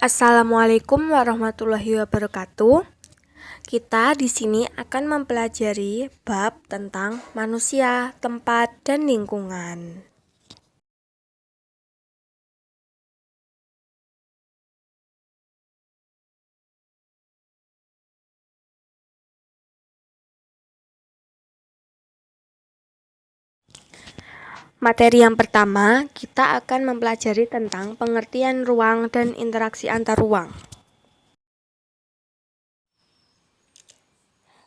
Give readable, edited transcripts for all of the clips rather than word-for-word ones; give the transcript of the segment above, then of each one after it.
Assalamualaikum warahmatullahi wabarakatuh. Kita di sini akan mempelajari bab tentang manusia, tempat, dan lingkungan. Materi yang pertama, kita akan mempelajari tentang pengertian ruang dan interaksi antar ruang.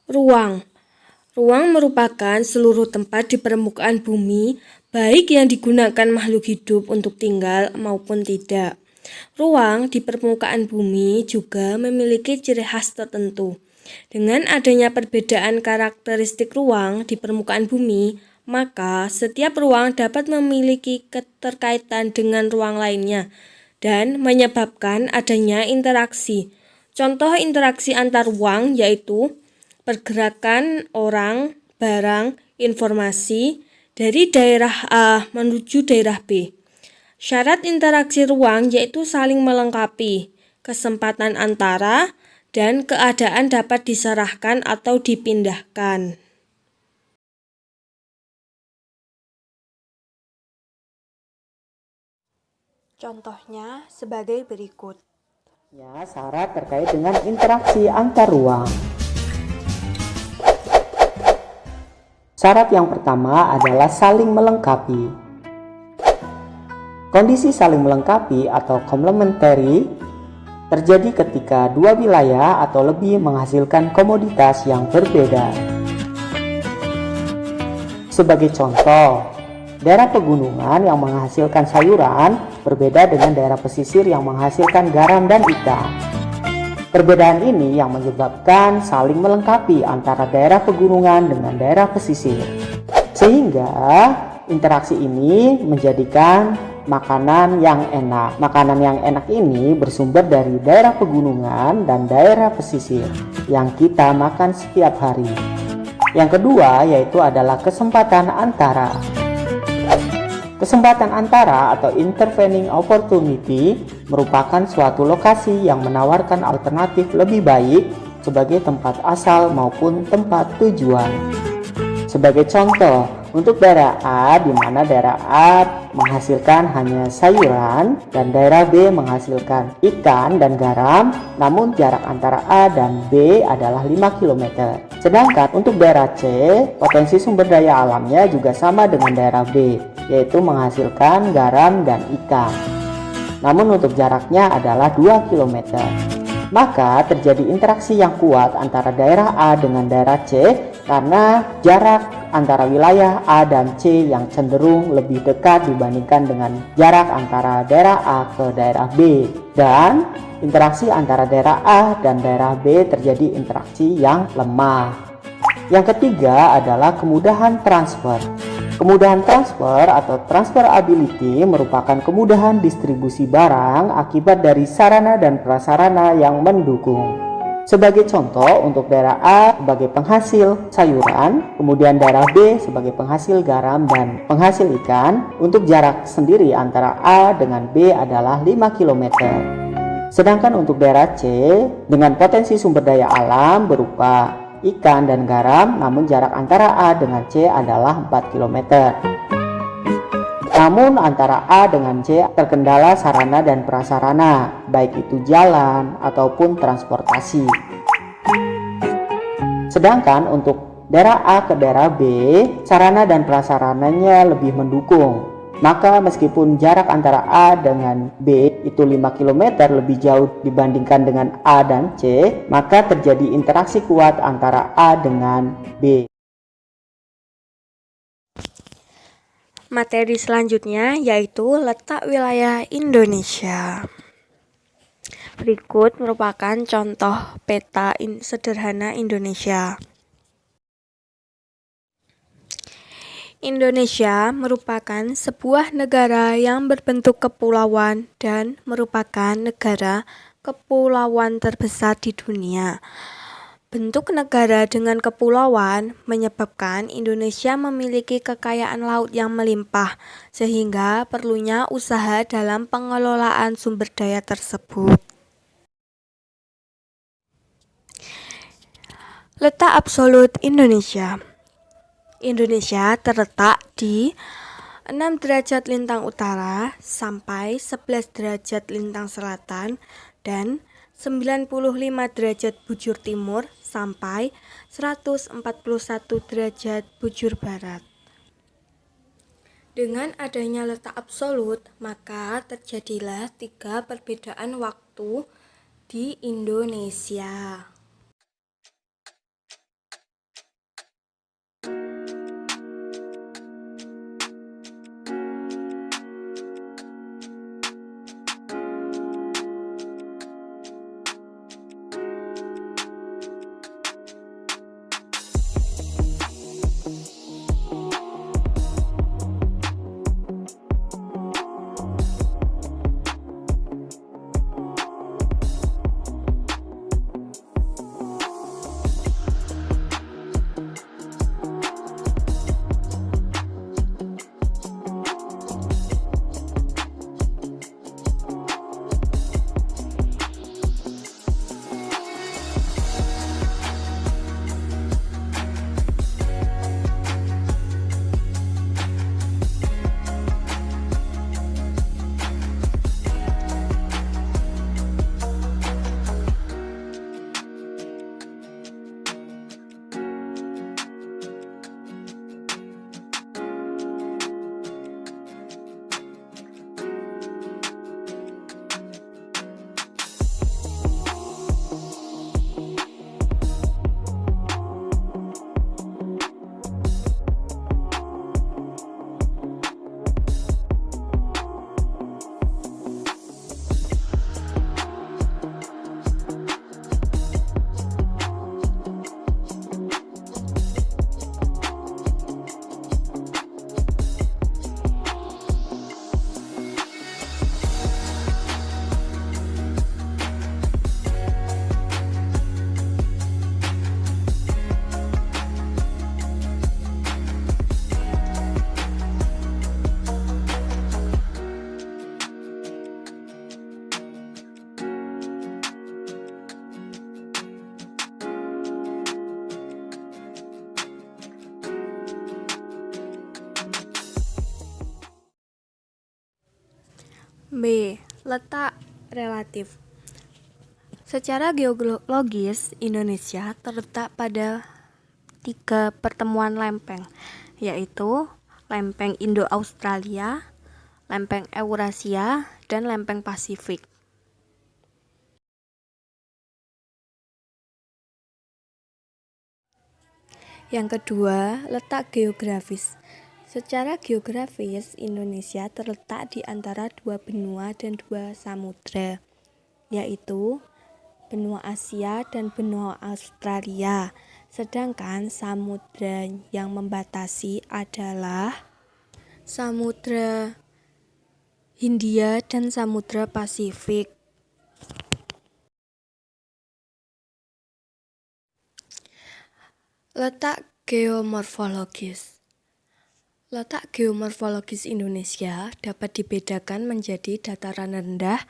Ruang merupakan seluruh tempat di permukaan bumi, baik yang digunakan makhluk hidup untuk tinggal maupun tidak. Ruang di permukaan bumi juga memiliki ciri khas tertentu. Dengan adanya perbedaan karakteristik ruang di permukaan bumi, maka setiap ruang dapat memiliki keterkaitan dengan ruang lainnya dan menyebabkan adanya interaksi. Contoh interaksi antar ruang yaitu pergerakan orang, barang, informasi dari daerah A menuju daerah B. Syarat interaksi ruang yaitu saling melengkapi, kesempatan antara, dan keadaan dapat diserahkan atau dipindahkan. Contohnya sebagai berikut. Ya, syarat terkait dengan interaksi antar ruang. Syarat yang pertama adalah saling melengkapi. Kondisi saling melengkapi atau complementary terjadi ketika dua wilayah atau lebih menghasilkan komoditas yang berbeda. Sebagai contoh, daerah pegunungan yang menghasilkan sayuran berbeda dengan daerah pesisir yang menghasilkan garam dan ikan. Perbedaan ini yang menyebabkan saling melengkapi antara daerah pegunungan dengan daerah pesisir. Sehingga interaksi ini menjadikan makanan yang enak. Makanan yang enak ini bersumber dari daerah pegunungan dan daerah pesisir yang kita makan setiap hari. Yang kedua yaitu adalah kesempatan antara. Kesempatan antara atau intervening opportunity merupakan suatu lokasi yang menawarkan alternatif lebih baik sebagai tempat asal maupun tempat tujuan. Sebagai contoh, untuk daerah A di mana daerah A menghasilkan hanya sayuran dan daerah B menghasilkan ikan dan garam, namun jarak antara A dan B adalah 5 km. Sedangkan untuk daerah C, potensi sumber daya alamnya juga sama dengan daerah B, yaitu menghasilkan garam dan ikan. Namun untuk jaraknya adalah 2 km. Maka terjadi interaksi yang kuat antara daerah A dengan daerah C karena jarak antara wilayah A dan C yang cenderung lebih dekat dibandingkan dengan jarak antara daerah A ke daerah B. Dan interaksi antara daerah A dan daerah B terjadi interaksi yang lemah. Yang ketiga adalah kemudahan transfer. Kemudahan transfer atau transferability merupakan kemudahan distribusi barang akibat dari sarana dan prasarana yang mendukung. Sebagai contoh, untuk daerah A sebagai penghasil sayuran, kemudian daerah B sebagai penghasil garam dan penghasil ikan, untuk jarak sendiri antara A dengan B adalah 5 km. Sedangkan untuk daerah C dengan potensi sumber daya alam berupa ikan dan garam, namun jarak antara A dengan C adalah 4 km. Namun antara A dengan C terkendala sarana dan prasarana, baik itu jalan ataupun transportasi. Sedangkan untuk daerah A ke daerah B, sarana dan prasarananya lebih mendukung. Maka meskipun jarak antara A dengan B itu 5 km lebih jauh dibandingkan dengan A dan C, maka terjadi interaksi kuat antara A dengan B. Materi selanjutnya yaitu letak wilayah Indonesia. Berikut merupakan contoh peta sederhana Indonesia. Indonesia merupakan sebuah negara yang berbentuk kepulauan dan merupakan negara kepulauan terbesar di dunia. Bentuk negara dengan kepulauan menyebabkan Indonesia memiliki kekayaan laut yang melimpah, sehingga perlunya usaha dalam pengelolaan sumber daya tersebut. Letak absolut Indonesia. Indonesia terletak di 6 derajat lintang utara sampai 11 derajat lintang selatan dan 95 derajat bujur timur sampai 141 derajat bujur barat. Dengan adanya letak absolut, maka terjadilah 3 perbedaan waktu di Indonesia. B. Letak relatif. Secara geologis, Indonesia terletak pada 3 pertemuan lempeng, yaitu lempeng Indo-Australia, lempeng Eurasia, dan lempeng Pasifik. Yang kedua, letak geografis. Secara geografis, Indonesia terletak di antara 2 benua dan 2 samudra, yaitu benua Asia dan benua Australia. Sedangkan samudra yang membatasi adalah Samudra Hindia dan Samudra Pasifik. Letak geomorfologis. Letak geomorfologis Indonesia dapat dibedakan menjadi dataran rendah,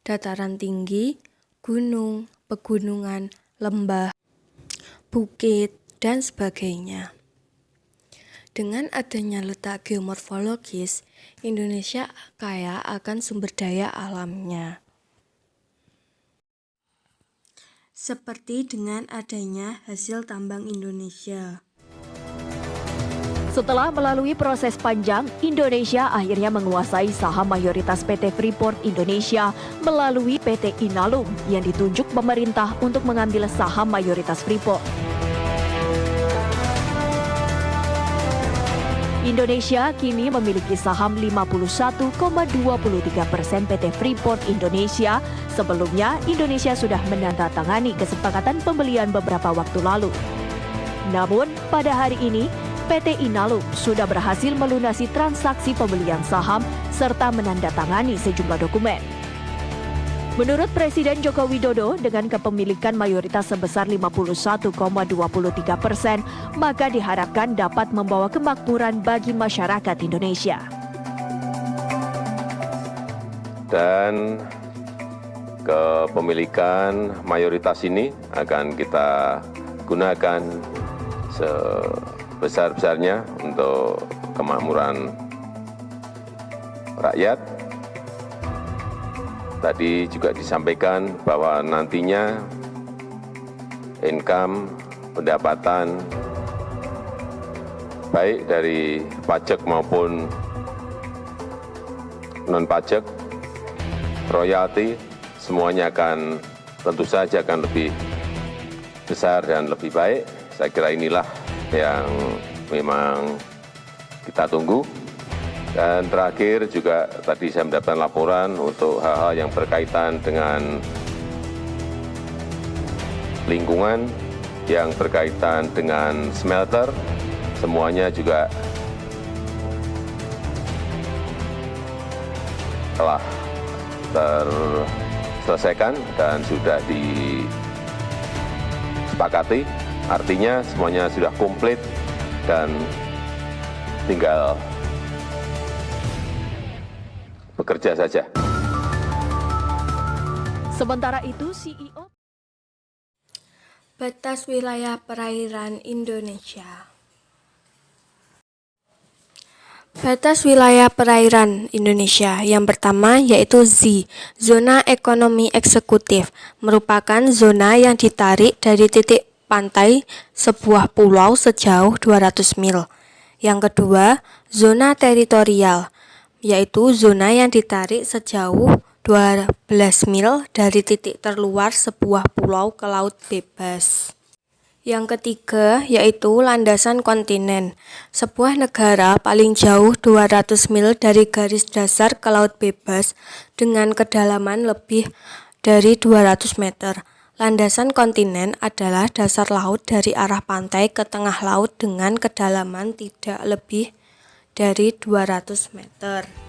dataran tinggi, gunung, pegunungan, lembah, bukit, dan sebagainya. Dengan adanya letak geomorfologis, Indonesia kaya akan sumber daya alamnya. Seperti dengan adanya hasil tambang Indonesia. Setelah melalui proses panjang, Indonesia akhirnya menguasai saham mayoritas PT Freeport Indonesia melalui PT Inalum yang ditunjuk pemerintah untuk mengambil saham mayoritas Freeport. Indonesia kini memiliki saham 51,23% PT Freeport Indonesia. Sebelumnya, Indonesia sudah menandatangani kesepakatan pembelian beberapa waktu lalu. Namun, pada hari ini, PT Inalum sudah berhasil melunasi transaksi pembelian saham serta menandatangani sejumlah dokumen. Menurut Presiden Joko Widodo, dengan kepemilikan mayoritas sebesar 51,23%, maka diharapkan dapat membawa kemakmuran bagi masyarakat Indonesia. Dan kepemilikan mayoritas ini akan kita digunakan sebesar-besarnya untuk kemakmuran rakyat. Tadi juga disampaikan bahwa nantinya income, pendapatan, baik dari pajak maupun non-pajak, royalti, semuanya akan tentu saja akan lebih besar dan lebih baik. Saya kira inilah yang memang kita tunggu. Dan terakhir juga tadi saya mendapatkan laporan untuk hal-hal yang berkaitan dengan lingkungan, yang berkaitan dengan smelter, semuanya juga telah terselesaikan dan sudah disepakati. Artinya semuanya sudah komplit dan tinggal bekerja saja. Sementara itu, CEO Batas wilayah perairan Indonesia. Batas wilayah perairan Indonesia yang pertama yaitu ZEE, Zona Ekonomi Eksekutif, merupakan zona yang ditarik dari titik pantai sebuah pulau sejauh 200 mil. Yang kedua, zona teritorial, yaitu zona yang ditarik sejauh 12 mil dari titik terluar sebuah pulau ke laut bebas. Yang ketiga yaitu landasan kontinen, sebuah negara paling jauh 200 mil dari garis dasar ke laut bebas dengan kedalaman lebih dari 200 meter. Landasan kontinen adalah dasar laut dari arah pantai ke tengah laut dengan kedalaman tidak lebih dari 200 meter.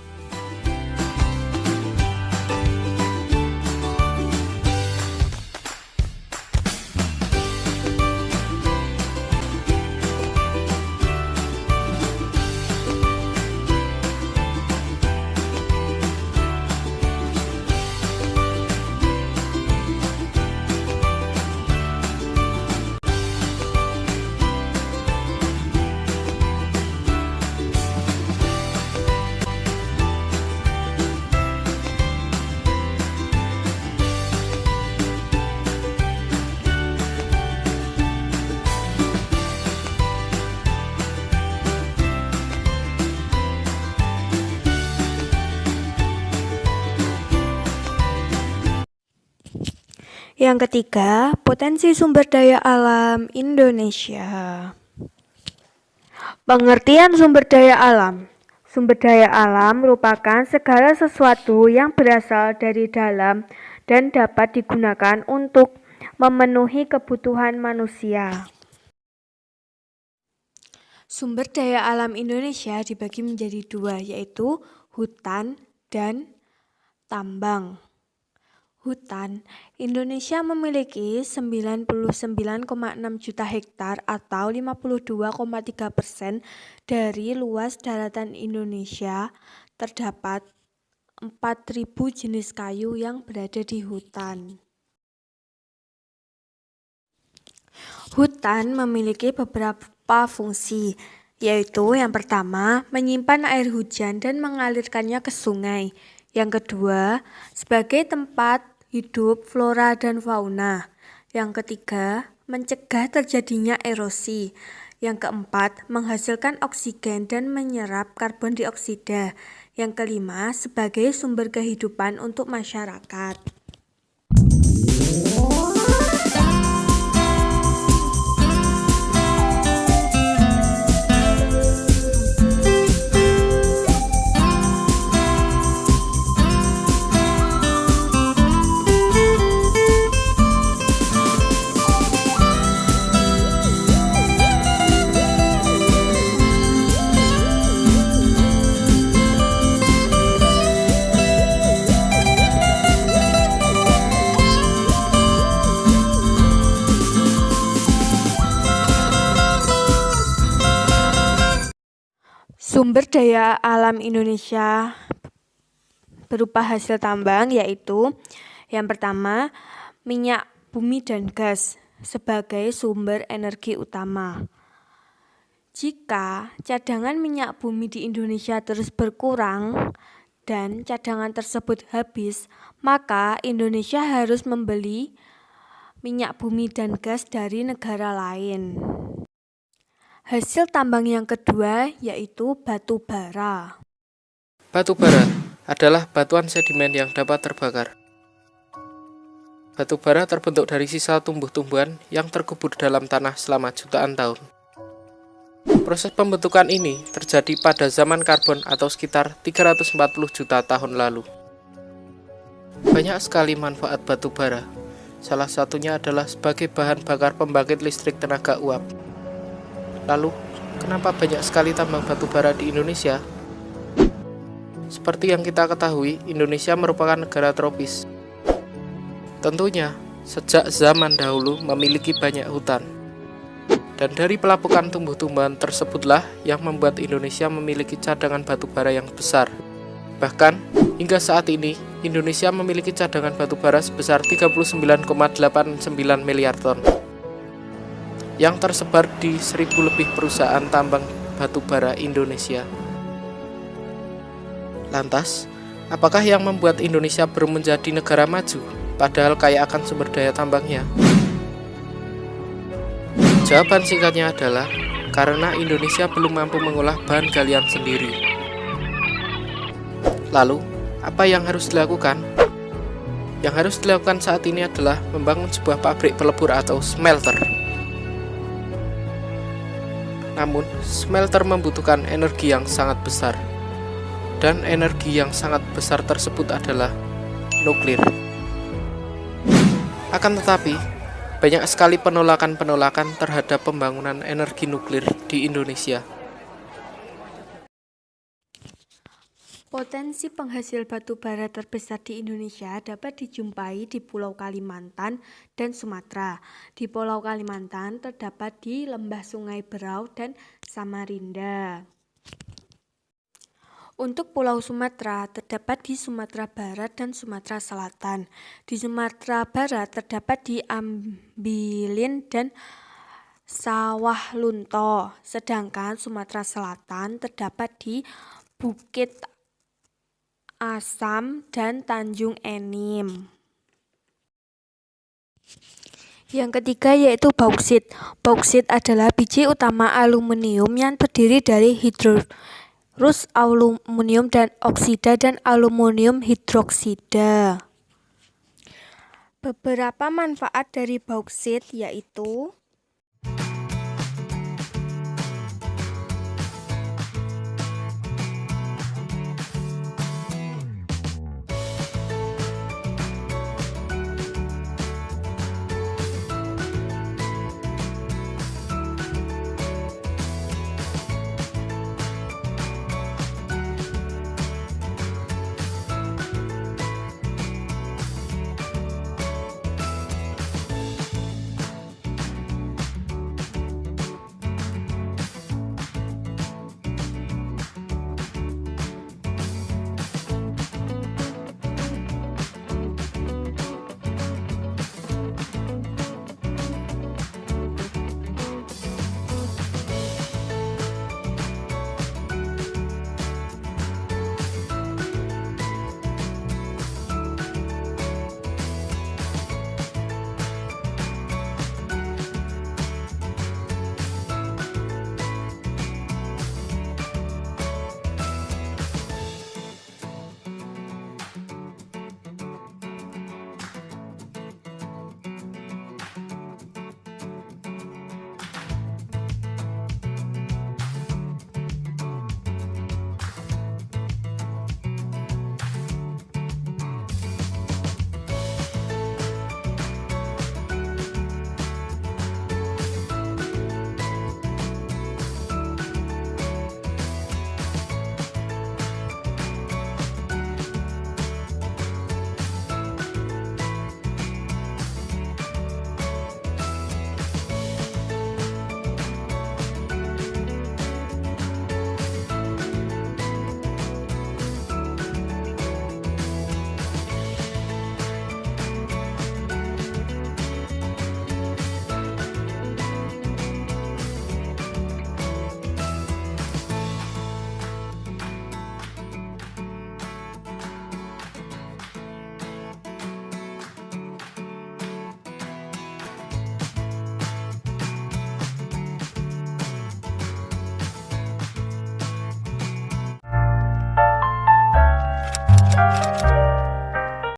Yang ketiga, potensi sumber daya alam Indonesia. Pengertian sumber daya alam. Sumber daya alam merupakan segala sesuatu yang berasal dari dalam dan dapat digunakan untuk memenuhi kebutuhan manusia. Sumber daya alam Indonesia dibagi menjadi dua, yaitu hutan dan tambang. Hutan, Indonesia memiliki 99,6 juta hektar atau 52,3% dari luas daratan Indonesia. Terdapat 4.000 jenis kayu yang berada di hutan. Hutan memiliki beberapa fungsi, yaitu yang pertama, menyimpan air hujan dan mengalirkannya ke sungai. Yang kedua, sebagai tempat hidup flora dan fauna. Yang ketiga, mencegah terjadinya erosi. Yang keempat, menghasilkan oksigen dan menyerap karbon dioksida. Yang kelima, sebagai sumber kehidupan untuk masyarakat. Sumber daya alam Indonesia berupa hasil tambang yaitu yang pertama minyak bumi dan gas. sebagai sumber energi utama. Jika cadangan minyak bumi di Indonesia terus berkurang dan cadangan tersebut habis, maka Indonesia harus membeli minyak bumi dan gas dari negara lain. Hasil tambang yang kedua yaitu batu bara. Batu bara adalah batuan sedimen yang dapat terbakar. Batu bara terbentuk dari sisa tumbuh-tumbuhan yang terkubur dalam tanah selama jutaan tahun. Proses pembentukan ini terjadi pada zaman karbon atau sekitar 340 juta tahun lalu. Banyak sekali manfaat batu bara. Salah satunya adalah sebagai bahan bakar pembangkit listrik tenaga uap. Lalu, kenapa banyak sekali tambang batu bara di Indonesia? Seperti yang kita ketahui, Indonesia merupakan negara tropis. Tentunya, sejak zaman dahulu memiliki banyak hutan. Dan dari pelapukan tumbuh-tumbuhan tersebutlah yang membuat Indonesia memiliki cadangan batu bara yang besar. Bahkan, hingga saat ini, Indonesia memiliki cadangan batu bara sebesar 39,89 miliar ton yang tersebar di 1.000 lebih perusahaan tambang batu bara Indonesia. Lantas, apakah yang membuat Indonesia belum menjadi negara maju, padahal kaya akan sumber daya tambangnya? Jawaban singkatnya adalah karena Indonesia belum mampu mengolah bahan galian sendiri. Lalu, apa yang harus dilakukan? Yang harus dilakukan saat ini adalah membangun sebuah pabrik pelebur atau smelter. Namun, smelter membutuhkan energi yang sangat besar. Dan energi yang sangat besar tersebut adalah nuklir. Akan tetapi, banyak sekali penolakan-penolakan terhadap pembangunan energi nuklir di Indonesia. Potensi penghasil batu bara terbesar di Indonesia dapat dijumpai di Pulau Kalimantan dan Sumatera. Di Pulau Kalimantan terdapat di Lembah Sungai Berau dan Samarinda. Untuk Pulau Sumatera terdapat di Sumatera Barat dan Sumatera Selatan. Di Sumatera Barat terdapat di Ambilin dan Sawah Lunto. Sedangkan Sumatera Selatan terdapat di Bukit Asam dan Tanjung Enim. Yang ketiga yaitu bauksit. Bauksit adalah biji utama aluminium yang terdiri dari hidrous aluminium dan oksida dan aluminium hidroksida. Beberapa manfaat dari bauksit yaitu